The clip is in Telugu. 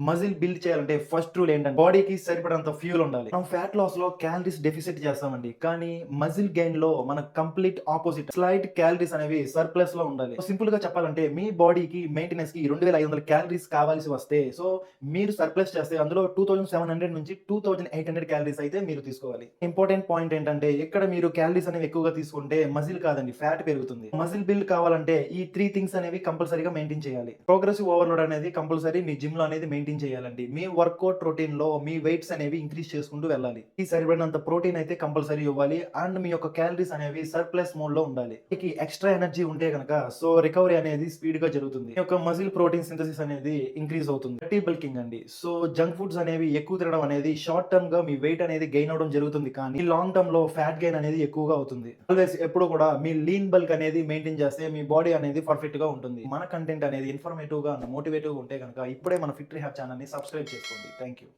మజిల్ బిల్డ్ చేయాలంటే ఫస్ట్ రూల్ ఏంటంటే బాడీకి సరిపడంత ఫ్యూల్ ఉండాలి. మనం ఫ్యాట్ లాస్ లో క్యాలరీస్ డెఫిసిట్ చేస్తామండి. కానీ మజిల్ గెయిన్ లో మన కంప్లీట్ ఆపోజిట్ స్లైట్ క్యాలరీస్ అనేవి సర్ప్లస్ లో ఉండాలి. సింపుల్ గా చెప్పాలంటే మీ బాడీకి మెయింటెనెన్స్ కి 2500 క్యాలరీస్ కావాల్సి వస్తే మీరు సర్ప్లస్ చేస్తే అందులో 2700 నుంచి 2800 క్యాలరీస్ అయితే మీరు తీసుకోవాలి. ఇంపార్టెంట్ పాయింట్ ఏంటంటే ఇక్కడ మీరు క్యాలరీస్ అనేవి ఎక్కువగా తీసుకుంటే మజిల్ కాదండి ఫ్యాట్ పెరుగుతుంది. మజిల్ బిల్డ్ కావాలంటే ఈ 3 థింగ్స్ అనేవి కంపల్సరీగా మెయింటైన్ చేయాలి. ప్రోగ్రెసివ్ ఓవర్లోడ్ అనేది కంపల్సరీ మీ జిమ్ లో అనేది మెయింటైన్ చేయాలండి. మీ వర్కౌట్ రొటీన్ లో మీ వెయిట్స్ అనేవి ఇంక్రీజ్ చేసుకుంటూ వెళ్ళాలి. ఈ సరిపడినంత ప్రోటీన్ అయితే కంపల్సరీ ఇవ్వాలి. అండ్ మీ యొక్క క్యాలరీస్ అనేవి సర్ప్లస్ మోడ్ లో ఉండాలి. మీకు ఎక్స్ట్రా ఎనర్జీ ఉంటే కనుక రికవరీ అనేది స్పీడ్ గా జరుగుతుంది. మీ యొక్క మజిల్ ప్రోటీన్ సింథసిస్ అనేది ఇంక్రీజ్ అవుతుంది. గట్టి బల్కింగ్ అండి. జంక్ ఫుడ్స్ అనేవి ఎక్కువ తినడం అనేది షార్ట్ టర్మ్ గా మీ వెయిట్ అనేది గెయిన్ అవడం జరుగుతుంది. కానీ లాంగ్ టర్మ్ లో ఫ్యాట్ గెయిన్ అనేది ఎక్కువగా అవుతుంది. ఆల్వేస్ ఎప్పుడు కూడా మీ లీన్ బల్క్ అనేది మెయింటైన్ చేస్తే మీ బాడీ అనేది పర్ఫెక్ట్ గా ఉంటుంది. మన కంటెంట్ అనేది ఇన్ఫర్మేటివ్ గా మోటివేటివ్ గా ఉంటే కనుక ఇప్పుడే మన ఫిట్ రిహాబ్ ఛానల్ ని సబ్స్క్రైబ్ చేసుకోండి. Thank you.